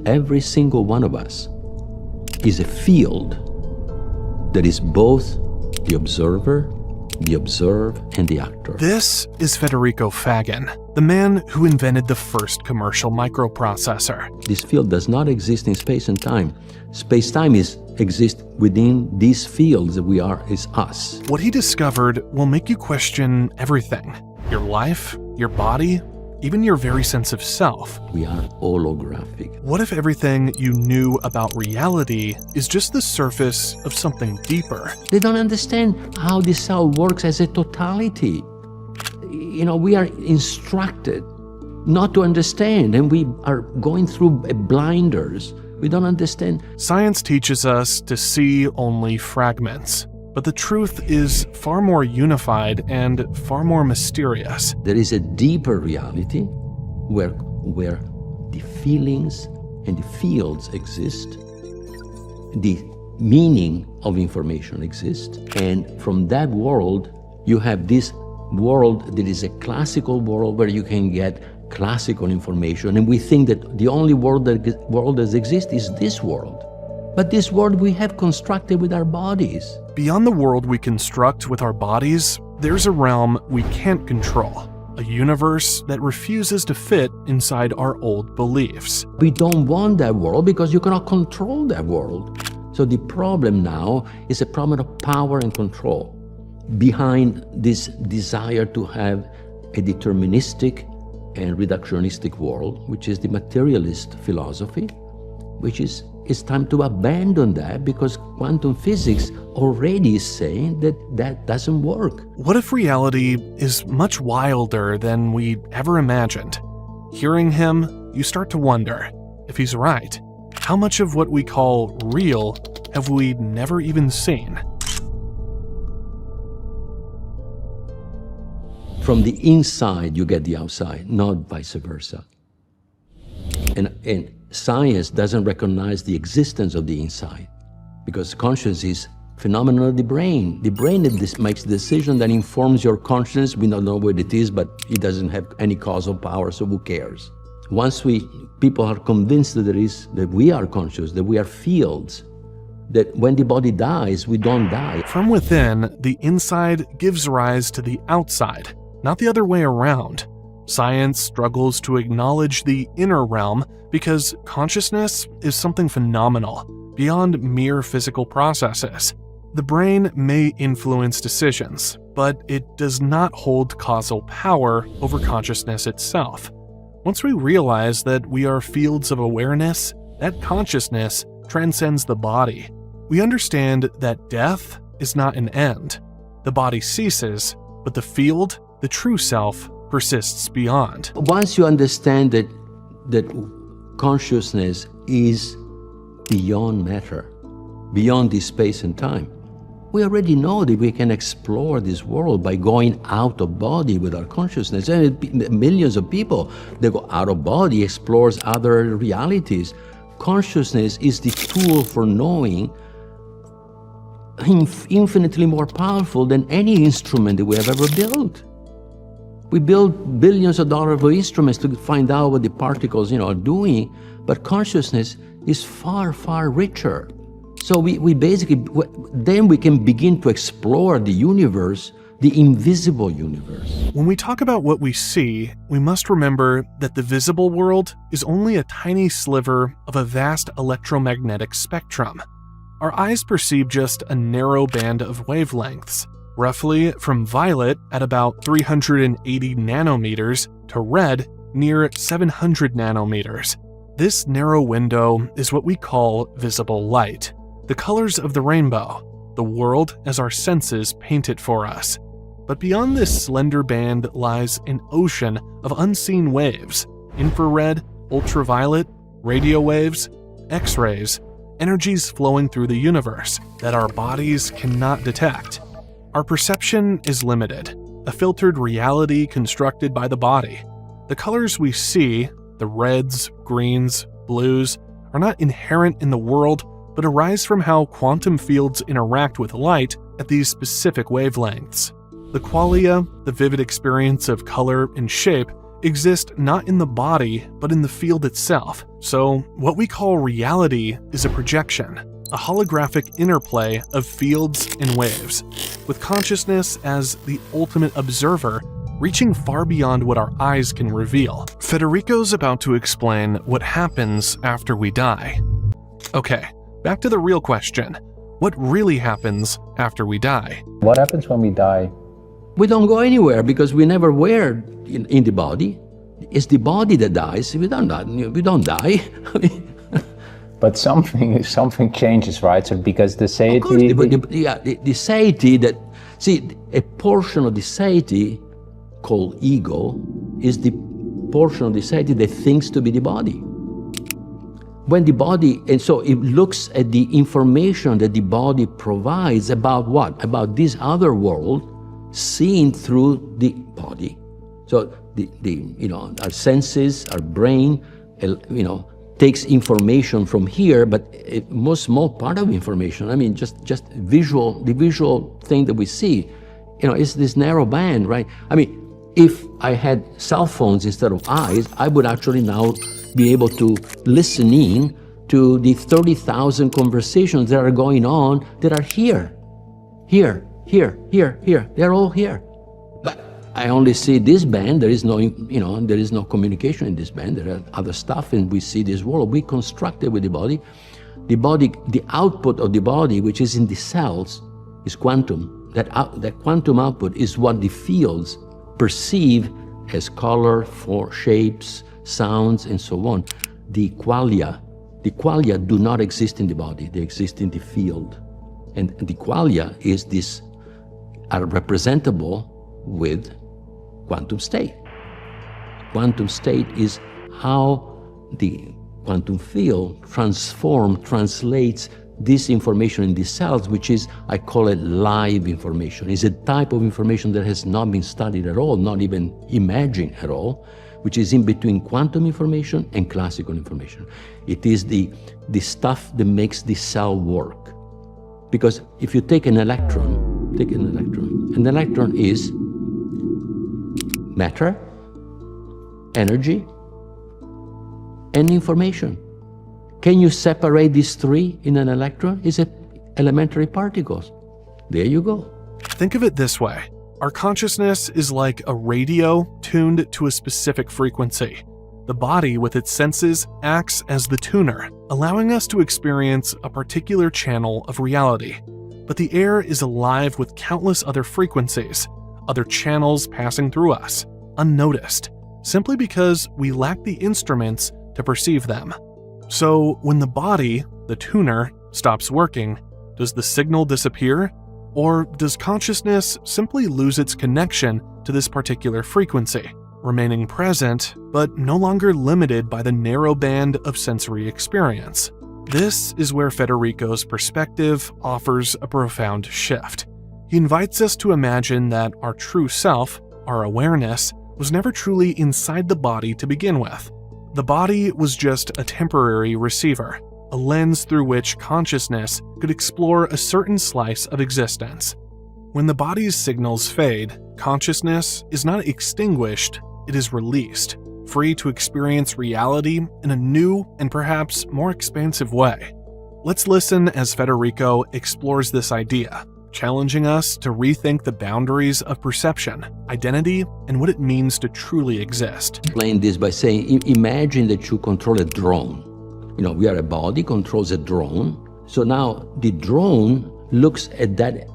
Every single one of us is a field that is both the observer, the observed, and the actor. This is Federico Faggin, the man who invented the first commercial microprocessor. This field does not exist in space and time. Space-time exists within these fields that we are, is us. What he discovered will make you question everything. Your life, your body, even your very sense of self. We are holographic. What if everything you knew about reality is just the surface of something deeper? They don't understand how this cell works as a totality. We are instructed not to understand, and we are going through blinders. We don't understand. Science teaches us to see only fragments, but the truth is far more unified and far more mysterious. There is a deeper reality where the feelings and the fields exist, the meaning of information exists, and from that world, you have this world that is a classical world where you can get classical information, and we think that the only world that exists is this world. But this world we have constructed with our bodies. Beyond the world we construct with our bodies, there's a realm we can't control, a universe that refuses to fit inside our old beliefs. We don't want that world because you cannot control that world. So the problem now is a problem of power and control behind this desire to have a deterministic and reductionistic world, which is the materialist philosophy, which is it's time to abandon that because quantum physics already is saying that that doesn't work. What if reality is much wilder than we ever imagined? Hearing him, you start to wonder if he's right. How much of what we call real have we never even seen? From the inside, you get the outside, not vice versa. And science doesn't recognize the existence of the inside because consciousness is phenomenon of the brain. The brain makes the decision that informs your consciousness. We don't know what it is, but it doesn't have any causal power, so who cares? Once people are convinced that we are conscious, that we are fields, that when the body dies, we don't die. From within, the inside gives rise to the outside, not the other way around. Science struggles to acknowledge the inner realm because consciousness is something phenomenal, beyond mere physical processes. The brain may influence decisions, but it does not hold causal power over consciousness itself. Once we realize that we are fields of awareness, that consciousness transcends the body. We understand that death is not an end. The body ceases, but the field, the true self, persists beyond. Once you understand that consciousness is beyond matter, beyond this space and time, we already know that we can explore this world by going out of body with our consciousness. And millions of people that go out of body explores other realities. Consciousness is the tool for knowing, infinitely more powerful than any instrument that we have ever built. We build billions of dollars of instruments to find out what the particles, are doing, but consciousness is far, far richer. So we basically, then we can begin to explore the universe, the invisible universe. When we talk about what we see, we must remember that the visible world is only a tiny sliver of a vast electromagnetic spectrum. Our eyes perceive just a narrow band of wavelengths, roughly from violet at about 380 nanometers to red near 700 nanometers. This narrow window is what we call visible light, the colors of the rainbow, the world as our senses paint it for us. But beyond this slender band lies an ocean of unseen waves, infrared, ultraviolet, radio waves, X-rays, energies flowing through the universe that our bodies cannot detect. Our perception is limited, a filtered reality constructed by the body. The colors we see, the reds, greens, blues, are not inherent in the world, but arise from how quantum fields interact with light at these specific wavelengths. The qualia, the vivid experience of color and shape, exist not in the body, but in the field itself. So what we call reality is a projection, a holographic interplay of fields and waves, with consciousness as the ultimate observer, reaching far beyond what our eyes can reveal. Federico's about to explain what happens after we die. Okay, back to the real question. What really happens after we die? What happens when we die? We don't go anywhere because we never were in the body. It's the body that dies. We don't die. But something changes, right? So because the satiety... Of course, the satiety that... See, a portion of the satiety called ego is the portion of the satiety that thinks to be the body. When the body, and so it looks at the information that the body provides about what? About this other world seen through the body. So our senses, our brain, takes information from here, but a most small part of information. I mean, just visual, the visual thing that we see, is this narrow band, right? I mean, if I had cell phones instead of eyes, I would actually now be able to listen in to the 30,000 conversations that are going on that are here. They're all here. But I only see this band. There is no communication in this band. There are other stuff, and we see this world. We construct it with the body. The output of the body, which is in the cells, is quantum. That quantum output is what the fields perceive as color, shapes, sounds, and so on. The qualia do not exist in the body. They exist in the field. And the qualia are representable with quantum state. Quantum state is how the quantum field translates this information in the cells, which is, I call it live information. It's a type of information that has not been studied at all, not even imagined at all, which is in between quantum information and classical information. It is the stuff that makes the cell work. Because if you take an electron is matter, energy, and information. Can you separate these three in an electron? It's elementary particles. There you go. Think of it this way. Our consciousness is like a radio tuned to a specific frequency. The body, with its senses, acts as the tuner, allowing us to experience a particular channel of reality. But the air is alive with countless other frequencies, other channels passing through us, unnoticed, simply because we lack the instruments to perceive them. So when the body, the tuner, stops working, does the signal disappear? Or does consciousness simply lose its connection to this particular frequency, remaining present, but no longer limited by the narrow band of sensory experience? This is where Federico's perspective offers a profound shift. He invites us to imagine that our true self, our awareness, was never truly inside the body to begin with. The body was just a temporary receiver, a lens through which consciousness could explore a certain slice of existence. When the body's signals fade, consciousness is not extinguished, it is released, free to experience reality in a new and perhaps more expansive way. Let's listen as Federico explores this idea, challenging us to rethink the boundaries of perception, identity, and what it means to truly exist. Explain this by saying, imagine that you control a drone. We are a body, controls a drone. So now the drone looks at that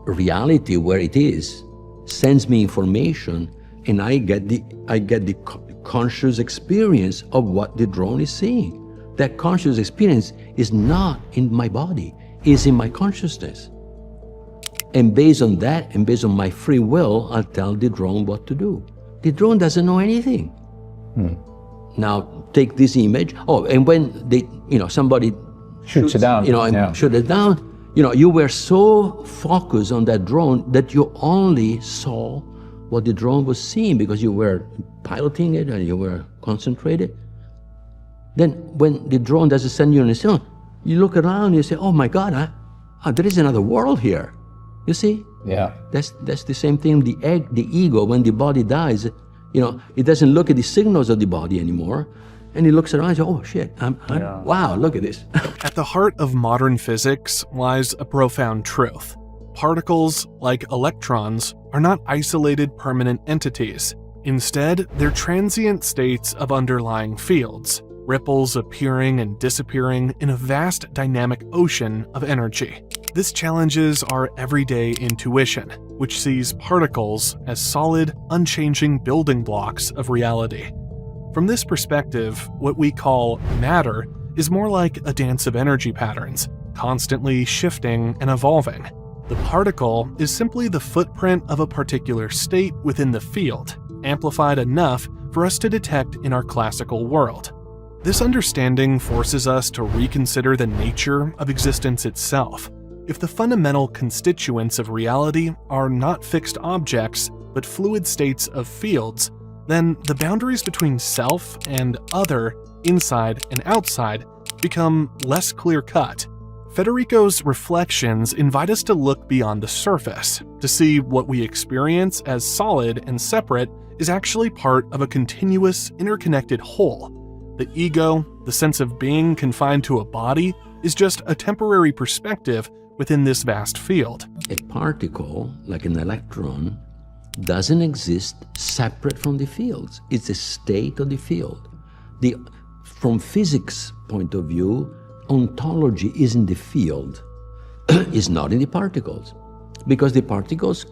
reality where it is, sends me information, and I get the conscious experience of what the drone is seeing. That conscious experience is not in my body, it's in my consciousness. And based on that, and based on my free will, I'll tell the drone what to do. The drone doesn't know anything. Now, take this image. Oh, and when somebody shoots it down, shoot it down, you were so focused on that drone that you only saw what the drone was seeing because you were piloting it and you were concentrated. Then, when the drone doesn't send you a signal, you look around and you say, "Oh my God, there is another world here." You see? Yeah. That's the same thing. The ego, when the body dies, It doesn't look at the signals of the body anymore. And he looks around and says, oh shit, wow, look at this. At the heart of modern physics lies a profound truth. Particles, like electrons, are not isolated permanent entities. Instead, they're transient states of underlying fields, ripples appearing and disappearing in a vast dynamic ocean of energy. This challenges our everyday intuition, which sees particles as solid, unchanging building blocks of reality. From this perspective, what we call matter is more like a dance of energy patterns, constantly shifting and evolving. The particle is simply the footprint of a particular state within the field, amplified enough for us to detect in our classical world. This understanding forces us to reconsider the nature of existence itself. If the fundamental constituents of reality are not fixed objects, but fluid states of fields, then the boundaries between self and other, inside and outside, become less clear-cut. Federico's reflections invite us to look beyond the surface, to see what we experience as solid and separate is actually part of a continuous, interconnected whole. The ego, the sense of being confined to a body, is just a temporary perspective within this vast field. A particle, like an electron, doesn't exist separate from the fields. It's a state of the field. From physics point of view, ontology is in the field, is not in the particles, because the particles,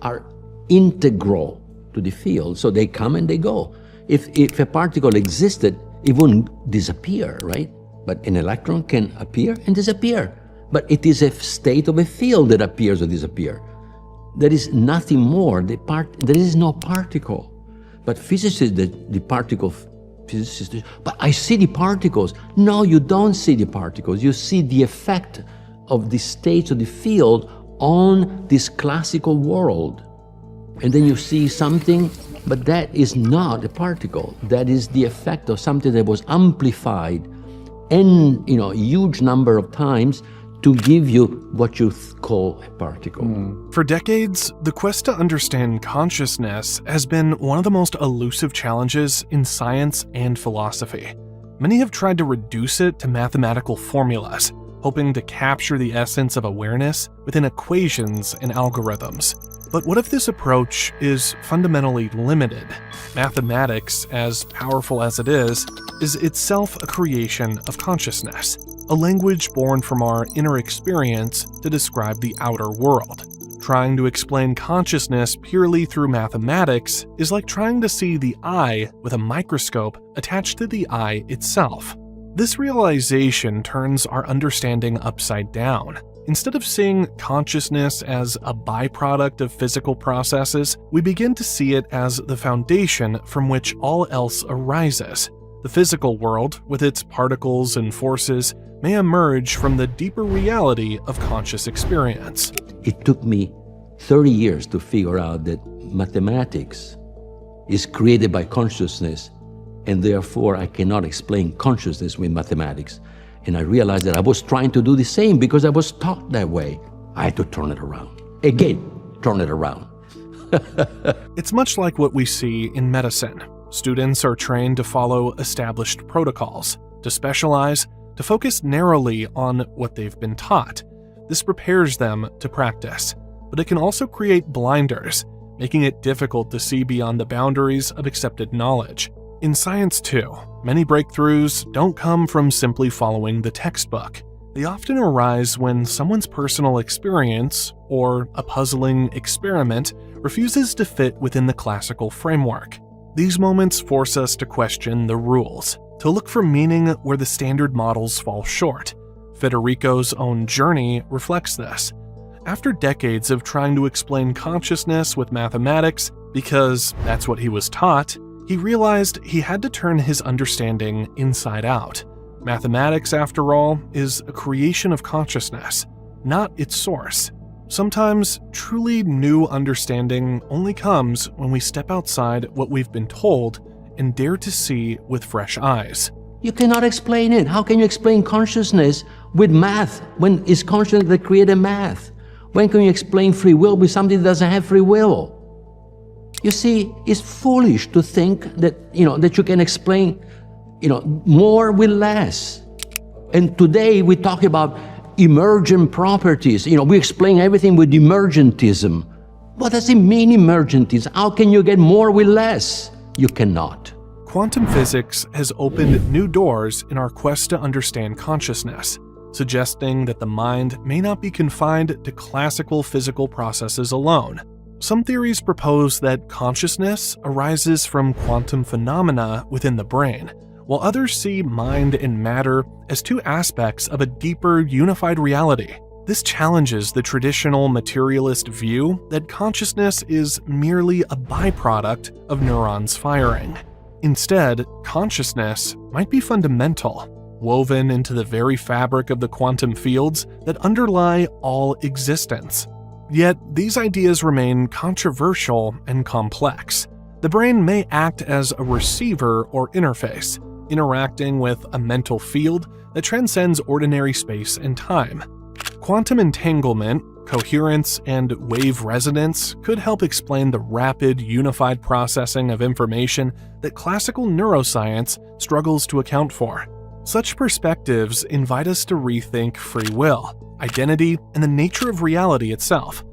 are integral to the field, so they come and they go. If a particle existed, it wouldn't disappear, right? But an electron can appear and disappear. But it is a state of a field that appears or disappears. There is nothing more. There is no particle. But physicists, the particle physicists, but I see the particles. No, you don't see the particles. You see the effect of the states of the field on this classical world. And then you see something, but that is not a particle. That is the effect of something that was amplified and a huge number of times to give you what you call a particle. For decades, the quest to understand consciousness has been one of the most elusive challenges in science and philosophy. Many have tried to reduce it to mathematical formulas, hoping to capture the essence of awareness within equations and algorithms. But what if this approach is fundamentally limited? Mathematics, as powerful as it is itself a creation of consciousness, a language born from our inner experience to describe the outer world. Trying to explain consciousness purely through mathematics is like trying to see the eye with a microscope attached to the eye itself. This realization turns our understanding upside down. Instead of seeing consciousness as a byproduct of physical processes, we begin to see it as the foundation from which all else arises. The physical world, with its particles and forces, may emerge from the deeper reality of conscious experience. It took me 30 years to figure out that mathematics is created by consciousness, and therefore I cannot explain consciousness with mathematics. And I realized that I was trying to do the same because I was taught that way. I had to turn it around. Again, turn it around. It's much like what we see in medicine. Students are trained to follow established protocols, to specialize, to focus narrowly on what they've been taught. This prepares them to practice, but it can also create blinders, making it difficult to see beyond the boundaries of accepted knowledge. In science too, many breakthroughs don't come from simply following the textbook. They often arise when someone's personal experience, or a puzzling experiment, refuses to fit within the classical framework. These moments force us to question the rules, to look for meaning where the standard models fall short. Federico's own journey reflects this. After decades of trying to explain consciousness with mathematics, because that's what he was taught, he realized he had to turn his understanding inside out. Mathematics, after all, is a creation of consciousness, not its source. Sometimes, truly new understanding only comes when we step outside what we've been told and dare to see with fresh eyes. You cannot explain it. How can you explain consciousness with math when it's consciousness that created math? When can you explain free will with something that doesn't have free will? You see, it's foolish to think that, that you can explain, more with less. And today we talk about emergent properties. We explain everything with emergentism. What does it mean, emergentism? How can you get more with less? You cannot. Quantum physics has opened new doors in our quest to understand consciousness, suggesting that the mind may not be confined to classical physical processes alone. Some theories propose that consciousness arises from quantum phenomena within the brain, while others see mind and matter as two aspects of a deeper, unified reality. This challenges the traditional materialist view that consciousness is merely a byproduct of neurons firing. Instead, consciousness might be fundamental, woven into the very fabric of the quantum fields that underlie all existence. Yet, these ideas remain controversial and complex. The brain may act as a receiver or interface, interacting with a mental field that transcends ordinary space and time. Quantum entanglement, coherence, and wave resonance could help explain the rapid, unified processing of information that classical neuroscience struggles to account for. Such perspectives invite us to rethink free will, identity, and the nature of reality itself.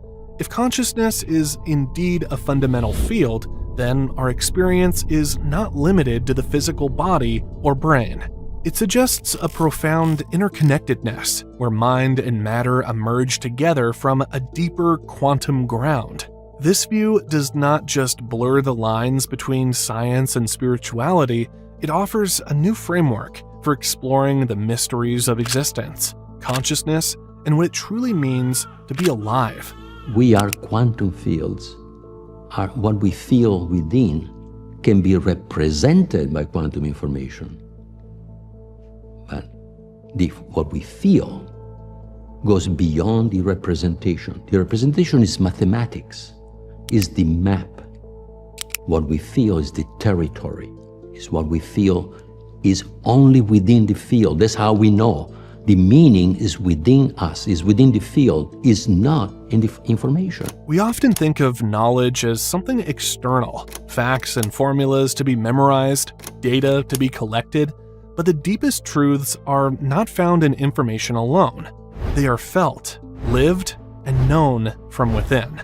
If consciousness is indeed a fundamental field, then our experience is not limited to the physical body or brain. It suggests a profound interconnectedness, where mind and matter emerge together from a deeper quantum ground. This view does not just blur the lines between science and spirituality, it offers a new framework for exploring the mysteries of existence, consciousness, and what it truly means to be alive. We are quantum fields. What we feel within can be represented by quantum information. But what we feel goes beyond the representation. The representation is mathematics, is the map. What we feel is the territory, is what we feel is only within the field. That's how we know. The meaning is within us, is within the field, is not in the information. We often think of knowledge as something external, facts and formulas to be memorized, data to be collected, but the deepest truths are not found in information alone. They are felt, lived, and known from within.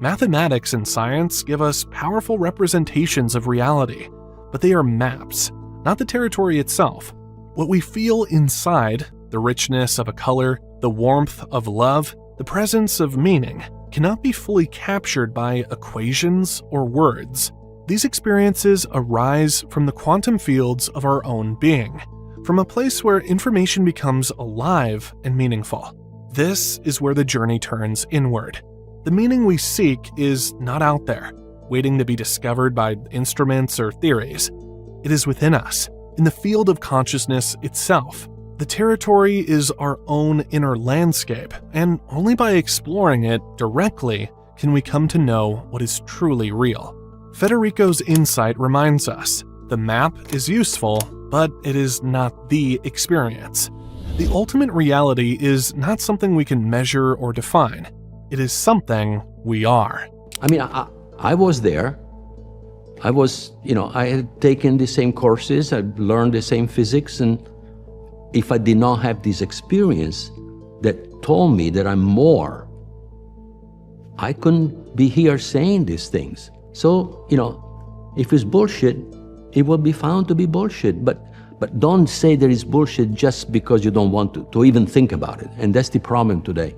Mathematics and science give us powerful representations of reality, but they are maps, not the territory itself. What we feel inside, the richness of a color, the warmth of love, the presence of meaning, cannot be fully captured by equations or words. These experiences arise from the quantum fields of our own being, from a place where information becomes alive and meaningful. This is where the journey turns inward. The meaning we seek is not out there, waiting to be discovered by instruments or theories. It is within us, in the field of consciousness itself. The territory is our own inner landscape, and only by exploring it directly can we come to know what is truly real. Federico's insight reminds us, the map is useful, but it is not the experience. The ultimate reality is not something we can measure or define. It is something we are. I was there. I had taken the same courses, I learned the same physics, and if I did not have this experience that told me that I'm more, I couldn't be here saying these things. So, if it's bullshit, it will be found to be bullshit. But don't say there is bullshit just because you don't want to even think about it. And that's the problem today.